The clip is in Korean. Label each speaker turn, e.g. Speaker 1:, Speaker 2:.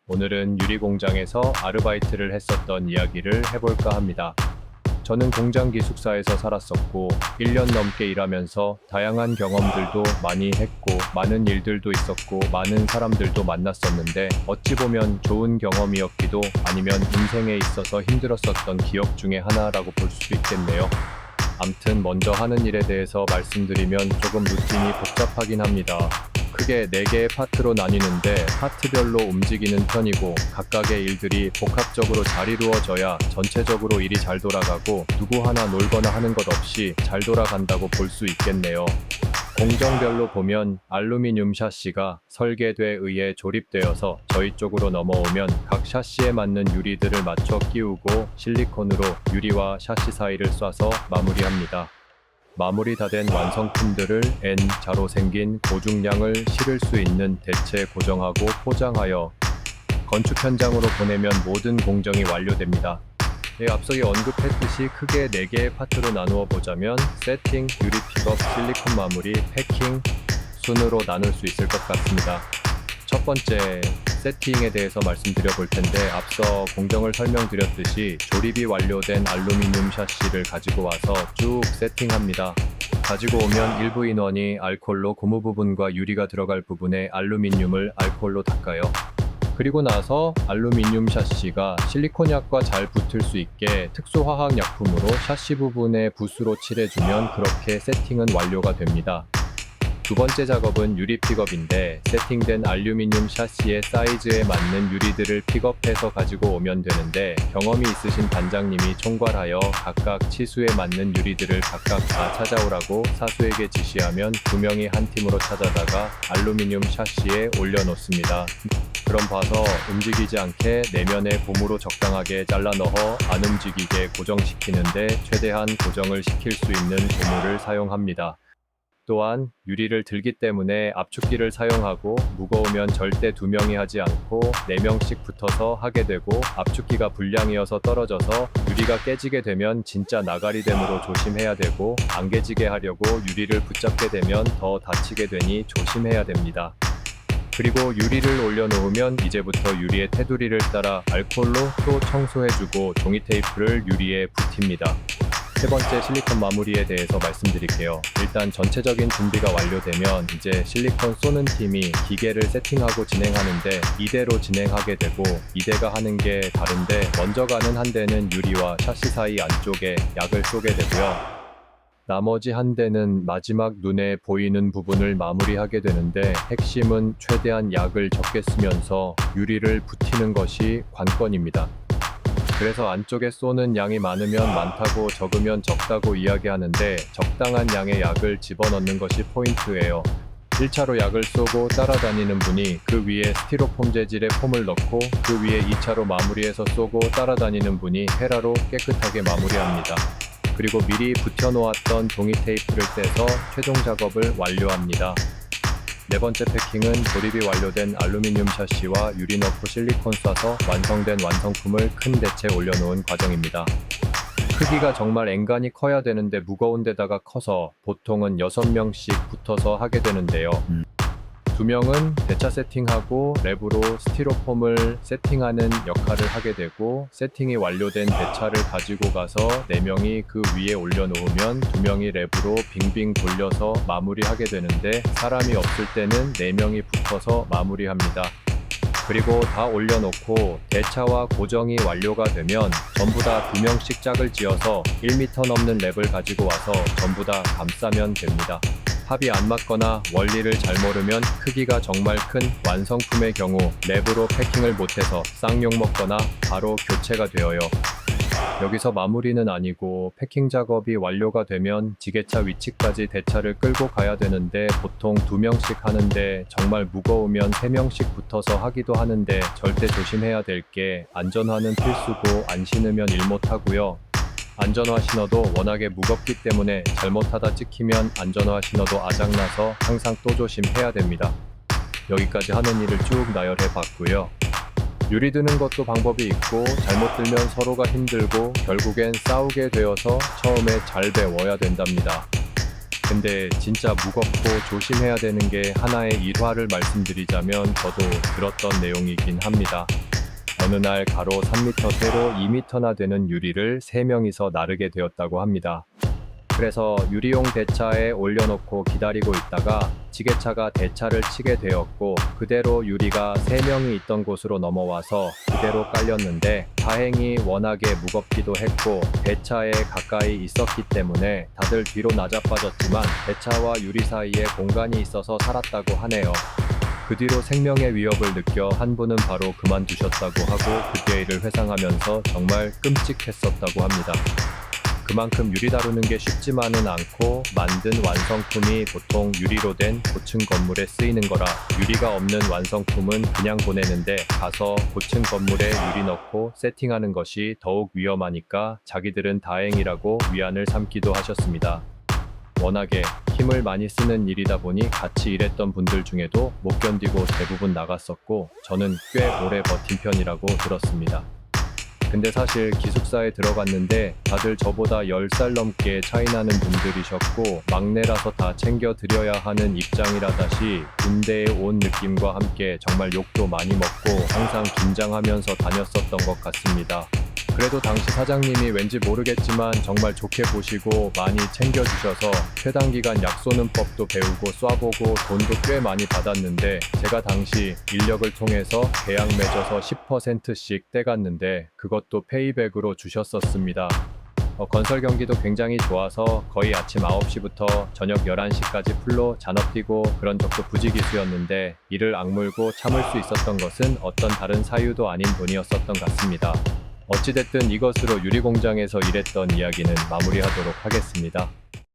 Speaker 1: 오늘은 유리 공장에서 아르바이트를 했었던 이야기를 해볼까 합니다. 저는 공장 기숙사에서 살았었고 1년 넘게 일하면서 다양한 경험들도 많이 했고 많은 일들도 있었고 많은 사람들도 만났었는데 어찌 보면 좋은 경험이었기도 아니면 인생에 있어서 힘들었었던 기억 중에 하나라고 볼 수도 있겠네요. 암튼 먼저 하는 일에 대해서 말씀드리면 조금 루틴이 복잡하긴 합니다. 크게 4개의 파트로 나뉘는데 파트별로 움직이는 편이고 각각의 일들이 복합적으로 잘 이루어져야 전체적으로 일이 잘 돌아가고 누구 하나 놀거나 하는 것 없이 잘 돌아간다고 볼 수 있겠네요. 공정별로 보면 알루미늄 샤시가 설계도에 의해 조립되어서 저희 쪽으로 넘어오면 각 샤시에 맞는 유리들을 맞춰 끼우고 실리콘으로 유리와 샤시 사이를 쏴서 마무리합니다. 마무리 다 된 완성품들을 N자로 생긴 고중량을 실을 수 있는 대체 고정하고 포장하여 건축 현장으로 보내면 모든 공정이 완료됩니다. 앞서 언급했듯이 크게 4개의 파트로 나누어 보자면 세팅, 유리 픽업, 실리콘 마무리, 패킹 순으로 나눌 수 있을 것 같습니다. 첫 번째 세팅에 대해서 말씀드려 볼 텐데 앞서 공정을 설명드렸듯이 조립이 완료된 알루미늄 샤시를 가지고 와서 쭉 세팅합니다. 가지고 오면 일부 인원이 알콜로 고무 부분과 유리가 들어갈 부분에 알루미늄을 알콜로 닦아요. 그리고 나서 알루미늄 샤시가 실리콘약과 잘 붙을 수 있게 특수화학 약품으로 샤시 부분에 붓으로 칠해주면 그렇게 세팅은 완료가 됩니다. 두 번째 작업은 유리 픽업인데 세팅된 알루미늄 샤시의 사이즈에 맞는 유리들을 픽업해서 가지고 오면 되는데 경험이 있으신 반장님이 총괄하여 각각 치수에 맞는 유리들을 각각 다 찾아오라고 사수에게 지시하면 2명이 한 팀으로 찾아다가 알루미늄 샤시에 올려놓습니다. 그럼 봐서 움직이지 않게 내면에 고무로 적당하게 잘라 넣어 안 움직이게 고정시키는데 최대한 고정을 시킬 수 있는 고무를 사용합니다. 또한 유리를 들기 때문에 압축기를 사용하고 무거우면 절대 2명이 하지 않고 4명씩 붙어서 하게 되고 압축기가 불량이어서 떨어져서 유리가 깨지게 되면 진짜 나가리됨으로 조심해야 되고 안 깨지게 하려고 유리를 붙잡게 되면 더 다치게 되니 조심해야 됩니다. 그리고 유리를 올려놓으면 이제부터 유리의 테두리를 따라 알콜로 또 청소해주고 종이 테이프를 유리에 붙입니다. 세 번째 실리콘 마무리에 대해서 말씀드릴게요. 일단 전체적인 준비가 완료되면 이제 실리콘 쏘는 팀이 기계를 세팅하고 진행하는데 2대로 진행하게 되고 2대가 하는 게 다른데 먼저 가는 한 대는 유리와 샤시 사이 안쪽에 약을 쏘게 되고요. 나머지 한 대는 마지막 눈에 보이는 부분을 마무리하게 되는데 핵심은 최대한 약을 적게 쓰면서 유리를 붙이는 것이 관건입니다. 그래서 안쪽에 쏘는 양이 많으면 많다고 적으면 적다고 이야기하는데 적당한 양의 약을 집어넣는 것이 포인트예요. 1차로 약을 쏘고 따라다니는 분이 그 위에 스티로폼 재질의 폼을 넣고 그 위에 2차로 마무리해서 쏘고 따라다니는 분이 헤라로 깨끗하게 마무리합니다. 그리고 미리 붙여놓았던 종이 테이프를 떼서 최종 작업을 완료합니다. 네 번째 패킹은 조립이 완료된 알루미늄 샤시와 유리 넣고 실리콘 쏴서 완성된 완성품을 큰 대체에 올려놓은 과정입니다. 크기가 정말 앵간히 커야 되는데 무거운 데다가 커서 보통은 6명씩 붙어서 하게 되는데요. 2명은 대차 세팅하고 랩으로 스티로폼을 세팅하는 역할을 하게 되고 세팅이 완료된 대차를 가지고 가서 4명이 그 위에 올려놓으면 2명이 랩으로 빙빙 돌려서 마무리하게 되는데 사람이 없을 때는 4명이 붙어서 마무리합니다. 그리고 다 올려놓고 대차와 고정이 완료가 되면 전부 다 2명씩 짝을 지어서 1m 넘는 랩을 가지고 와서 전부 다 감싸면 됩니다. 합이 안 맞거나 원리를 잘 모르면 크기가 정말 큰 완성품의 경우 랩으로 패킹을 못해서 쌍욕 먹거나 바로 교체가 되어요. 여기서 마무리는 아니고 패킹 작업이 완료가 되면 지게차 위치까지 대차를 끌고 가야 되는데 보통 2명씩 하는데 정말 무거우면 3명씩 붙어서 하기도 하는데 절대 조심해야 될 게 안전화는 필수고 안 신으면 일 못하고요. 안전화 신어도 워낙에 무겁기 때문에 잘못하다 찍히면 안전화 신어도 아작나서 항상 또 조심해야 됩니다. 여기까지 하는 일을 쭉 나열해 봤고요. 유리 드는 것도 방법이 있고 잘못 들면 서로가 힘들고 결국엔 싸우게 되어서 처음에 잘 배워야 된답니다. 근데 진짜 무겁고 조심해야 되는 게 하나의 일화를 말씀드리자면 저도 들었던 내용이긴 합니다. 어느 날 가로 3m, 세로 2m나 되는 유리를 3명이서 나르게 되었다고 합니다. 그래서 유리용 대차에 올려놓고 기다리고 있다가 지게차가 대차를 치게 되었고 그대로 유리가 3명이 있던 곳으로 넘어와서 그대로 깔렸는데 다행히 워낙에 무겁기도 했고 대차에 가까이 있었기 때문에 다들 뒤로 나자빠졌지만 대차와 유리 사이에 공간이 있어서 살았다고 하네요. 그 뒤로 생명의 위협을 느껴 한 분은 바로 그만두셨다고 하고 그때 일을 회상하면서 정말 끔찍했었다고 합니다. 그만큼 유리 다루는 게 쉽지만은 않고 만든 완성품이 보통 유리로 된 고층 건물에 쓰이는 거라 유리가 없는 완성품은 그냥 보내는데 가서 고층 건물에 유리 넣고 세팅하는 것이 더욱 위험하니까 자기들은 다행이라고 위안을 삼기도 하셨습니다. 워낙에 힘을 많이 쓰는 일이다 보니 같이 일했던 분들 중에도 못 견디고 대부분 나갔었고 저는 꽤 오래 버틴 편이라고 들었습니다. 근데 사실 기숙사에 들어갔는데 다들 저보다 10살 넘게 차이 나는 분들이셨고 막내라서 다 챙겨 드려야 하는 입장이라다시 군대에 온 느낌과 함께 정말 욕도 많이 먹고 항상 긴장하면서 다녔었던 것 같습니다. 그래도 당시 사장님이 왠지 모르겠지만 정말 좋게 보시고 많이 챙겨주셔서 최단기간 약 쏘는 법도 배우고 쏴보고 돈도 꽤 많이 받았는데 제가 당시 인력을 통해서 계약 맺어서 10%씩 떼갔는데 그것도 페이백으로 주셨었습니다. 건설 경기도 굉장히 좋아서 거의 아침 9시부터 저녁 11시까지 풀로 잔업 뛰고 그런 적도 부지기수였는데 이를 악물고 참을 수 있었던 것은 어떤 다른 사유도 아닌 돈이었었던 것 같습니다. 어찌됐든 이것으로 유리공장에서 일했던 이야기는 마무리하도록 하겠습니다.